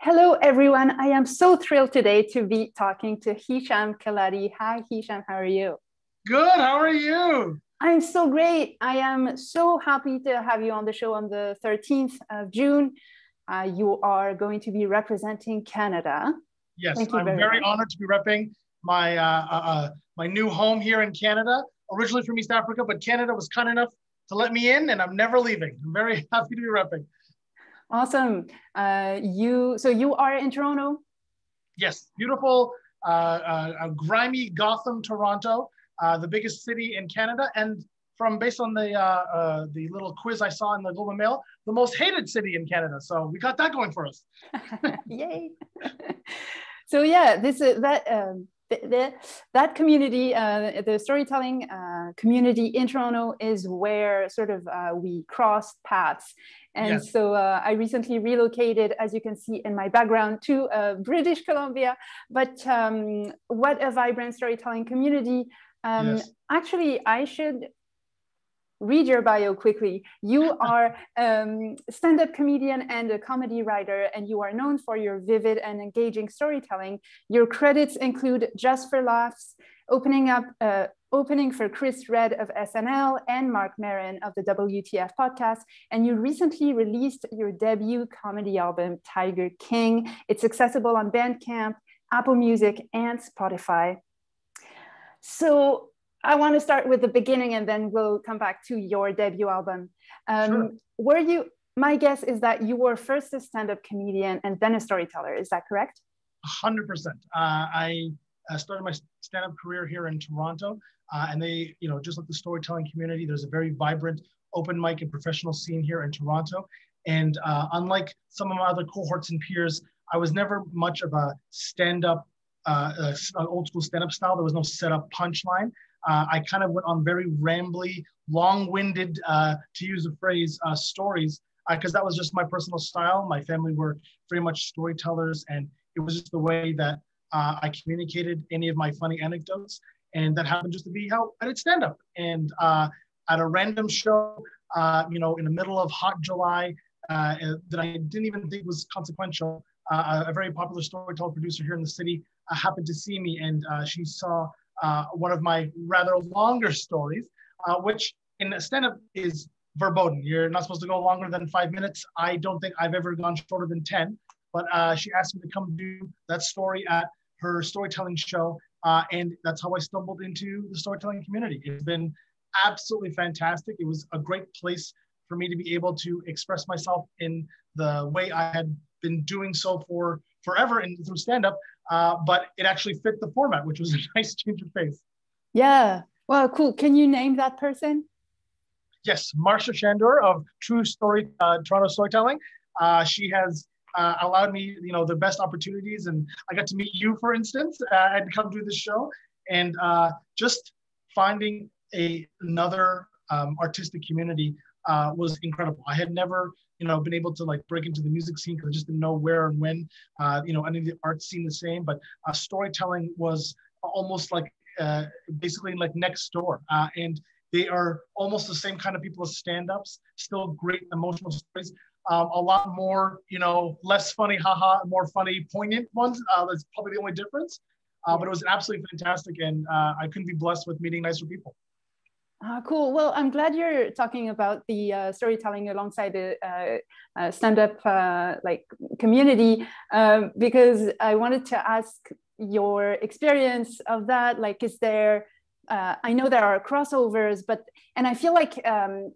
Hello, everyone. I am so thrilled today to be talking to Hisham Kelati. Hi, Hisham. How are you? Good. How are you? I'm so great. I am so happy to have you on the show on the 13th of June. You are going to be representing Canada. Yes, Thank you I'm very very much. honored to be repping my new home here in Canada. Originally from East Africa, but Canada was kind enough to let me in, and I'm never leaving. I'm very happy to be repping. Awesome. You are in Toronto? Yes, beautiful, grimy Gotham, Toronto, the biggest city in Canada, and from based on the little quiz I saw in the Globe and Mail, the most hated city in Canada. So we got that going for us. Yay. So yeah, this is that community, the storytelling community in Toronto is where sort of we crossed paths. And Yes. so I recently relocated, as you can see in my background, to British Columbia. But what a vibrant storytelling community. Yes. Actually, I should read your bio quickly. You are stand-up comedian and a comedy writer, and you are known for your vivid and engaging storytelling. Your credits include Just for Laughs, opening for Chris Redd of SNL and Mark Maron of the WTF podcast. And you recently released your debut comedy album, Tiger King. It's accessible on Bandcamp, Apple Music, and Spotify. So I want to start with the beginning and then we'll come back to your debut album. Sure. My guess is that you were first a stand-up comedian and then a storyteller. Is that correct? 100%. I started my stand-up career here in Toronto, and they, just like the storytelling community, there's a very vibrant open mic and professional scene here in Toronto. And unlike some of my other cohorts and peers, I was never much of a stand-up, old school stand-up style. There was no set-up punchline. I kind of went on very rambly, long-winded, to use a phrase, stories, because that was just my personal style. My family were very much storytellers, and it was just the way that I communicated any of my funny anecdotes. And that happened just to be how I did stand-up. And at a random show, in the middle of hot July, that I didn't even think was consequential, a very popular storyteller producer here in the city happened to see me, and she saw one of my rather longer stories, which in stand-up is verboten. You're not supposed to go longer than 5 minutes. I don't think I've ever gone shorter than 10, but she asked me to come do that story at her storytelling show, and that's how I stumbled into the storytelling community. It's been absolutely fantastic. It was a great place for me to be able to express myself in the way I had been doing so for forever and through stand-up, but it actually fit the format, which was a nice change of pace. Yeah. Well, cool. Can you name that person? Yes, Marcia Shandor of True Story, Toronto Storytelling. She has allowed me, the best opportunities, and I got to meet you, for instance, and come to this show, and just finding another artistic community was incredible. I had never, been able to break into the music scene because I just didn't know where and when, any of the art scene the same, but storytelling was almost like basically like next door. And they are almost the same kind of people as stand-ups, still great emotional stories. A lot more, less funny, haha, more funny, poignant ones. That's probably the only difference. But it was absolutely fantastic, and I couldn't be blessed with meeting nicer people. Cool. Well, I'm glad you're talking about the storytelling alongside the stand-up community, because I wanted to ask your experience of that. Is there? I know there are crossovers, and I feel like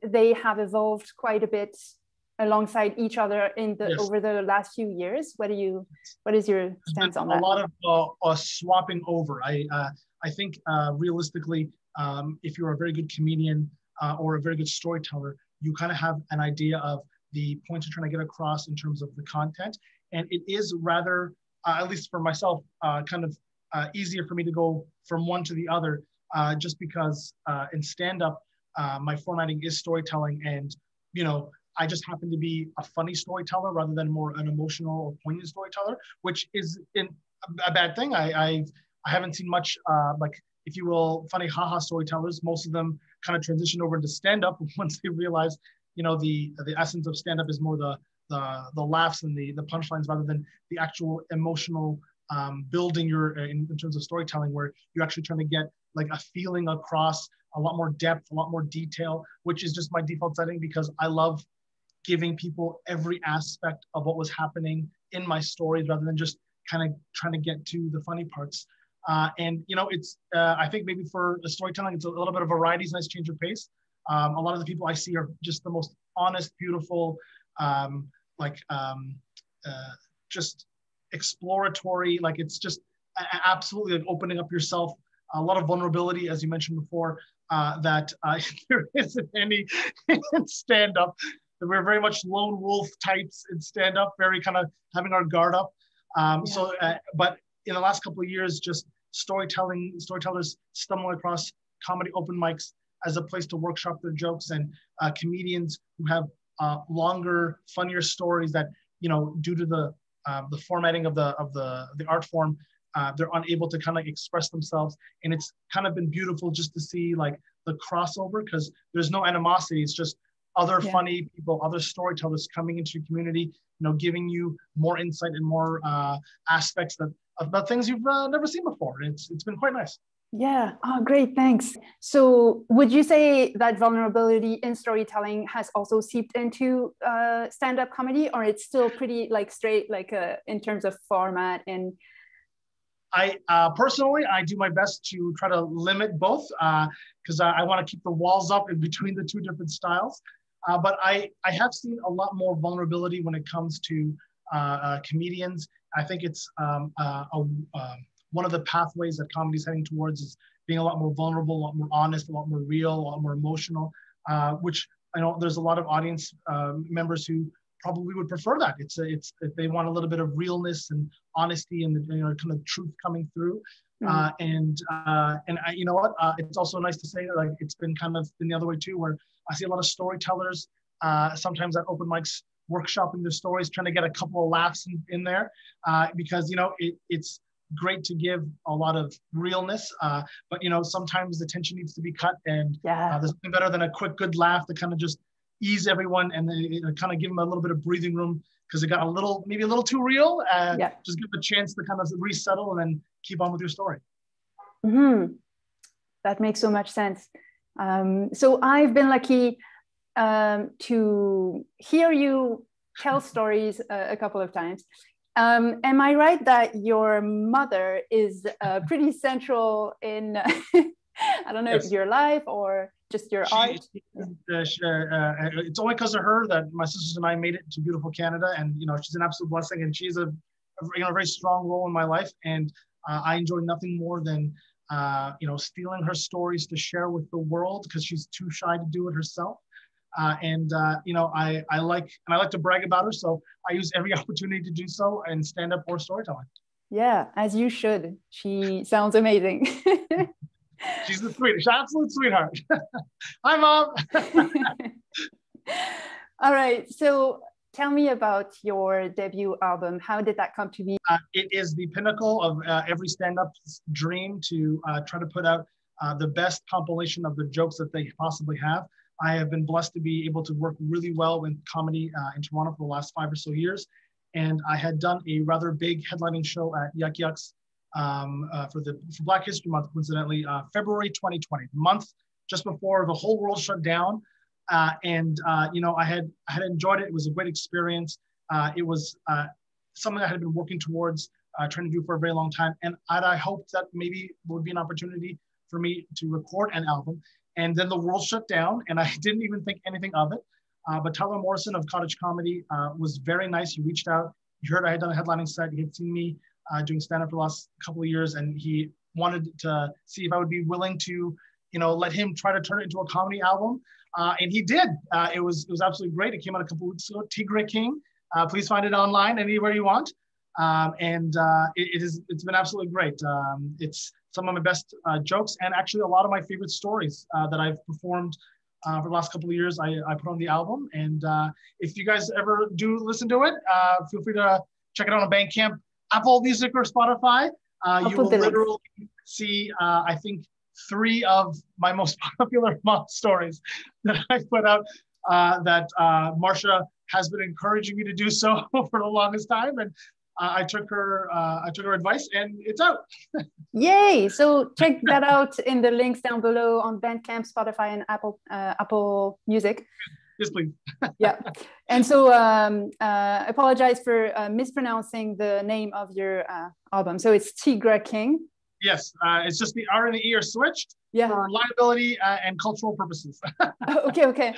they have evolved quite a bit alongside each other Yes. over the last few years. What is your stance on that? A lot of swapping over. I think realistically, if you're a very good comedian or a very good storyteller, you kind of have an idea of the points you're trying to get across in terms of the content. And it is rather, at least for myself, kind of easier for me to go from one to the other, just because in stand-up, my formatting is storytelling, and I just happen to be a funny storyteller rather than more an emotional or poignant storyteller, which is a bad thing. I haven't seen much if you will, funny haha storytellers. Most of them kind of transition over into stand-up once they realize, the essence of stand-up is more the the laughs and the punchlines rather than the actual emotional building in terms of storytelling, where you're actually trying to get like a feeling across, a lot more depth, a lot more detail, which is just my default setting because I love giving people every aspect of what was happening in my stories rather than just kind of trying to get to the funny parts. And it's I think maybe for the storytelling, it's a little bit of variety, it's nice change of pace. A lot of the people I see are just the most honest, beautiful, just exploratory. Like it's just absolutely like opening up yourself. A lot of vulnerability, as you mentioned before, that there isn't any in stand-up. We're very much lone wolf types in stand-up, very kind of having our guard up. But in the last couple of years, just storytellers stumble across comedy open mics as a place to workshop their jokes, and comedians who have longer, funnier stories that, due to the formatting of the art form, they're unable to kind of express themselves. And it's kind of been beautiful just to see like the crossover, because there's no animosity. It's just other funny people, other storytellers coming into your community, giving you more insight and more aspects about things you've never seen before. It's been quite nice. Yeah. Oh, great. Thanks. So would you say that vulnerability in storytelling has also seeped into stand-up comedy, or it's still pretty like straight, like in terms of format? And I personally, I do my best to try to limit both because I want to keep the walls up in between the two different styles. But I have seen a lot more vulnerability when it comes to comedians. I think it's one of the pathways that comedy is heading towards is being a lot more vulnerable, a lot more honest, a lot more real, a lot more emotional, which I know there's a lot of audience members who probably would prefer that. It's they want a little bit of realness and honesty and kind of truth coming through. And you know what? It's also nice to say that like it's been kind of been the other way too, where I see a lot of storytellers sometimes at open mics workshopping their stories, trying to get a couple of laughs in there because it's great to give a lot of realness, but sometimes the tension needs to be cut, and there's nothing better than a quick good laugh to kind of just ease everyone and then kind of give them a little bit of breathing room because it got maybe a little too real. Just give them a chance to kind of resettle and then keep on with your story. Mm-hmm. That makes so much sense. So I've been lucky to hear you tell stories a couple of times. Am I right that your mother is pretty central in, I don't know, if your life or just your art? It's only because of her that my sisters and I made it to beautiful Canada, and she's an absolute blessing, and she's a very strong role in my life, and I enjoy nothing more than stealing her stories to share with the world because she's too shy to do it herself. I like to brag about her, so I use every opportunity to do so in stand-up or storytelling. Yeah, as you should. She sounds amazing. She's the sweetest, absolute sweetheart. Hi, Mom. All right, so tell me about your debut album. How did that come to be? It is the pinnacle of every stand-up's dream to try to put out the best compilation of the jokes that they possibly have. I have been blessed to be able to work really well with comedy in Toronto for the last 5 or so years. And I had done a rather big headlining show at Yuck Yucks for Black History Month, coincidentally, February 2020, the month just before the whole world shut down. I had enjoyed it. It was a great experience. It was something I had been working towards, trying to do for a very long time. And I hoped that maybe it would be an opportunity for me to record an album. And then the world shut down, and I didn't even think anything of it. But Tyler Morrison of Cottage Comedy was very nice. He reached out. He heard I had done a headlining set. He had seen me doing stand-up for the last couple of years, and he wanted to see if I would be willing to, let him try to turn it into a comedy album. And he did. It was absolutely great. It came out a couple of weeks ago. Tigre King. Please find it online anywhere you want. It's been absolutely great. It's some of my best jokes, and actually a lot of my favorite stories that I've performed for the last couple of years. I put on the album, and if you guys ever do listen to it, feel free to check it out on Bandcamp, Apple Music, or Spotify. You will literally see, I think, 3 of my most popular mom stories that I put out that Marsha has been encouraging me to do so for the longest time. And I took her advice, and it's out. Yay! So check that out in the links down below on Bandcamp, Spotify, and Apple Music. Yes, please. Yeah. And so I apologize for mispronouncing the name of your album. So it's Tigra King. Yes, it's just the R and the E are switched for liability and cultural purposes. Okay.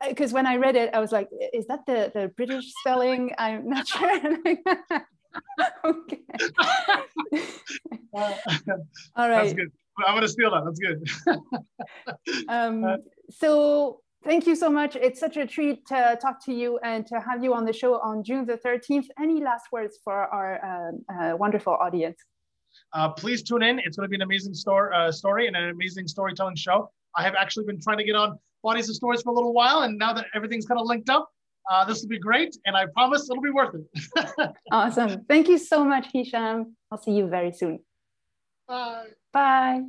Because when I read it, I was like, is that the British spelling? I'm not sure. Okay. All right. That's good. I'm going to steal that. That's good. So thank you so much. It's such a treat to talk to you and to have you on the show on June the 13th. Any last words for our wonderful audience? Please tune in. It's going to be an amazing story and an amazing storytelling show. I have actually been trying to get on Bodies of Stories for a little while, and now that everything's kind of linked up, this will be great, and I promise it'll be worth it. Awesome. Thank you so much, Hisham. I'll see you very soon. Bye. Bye.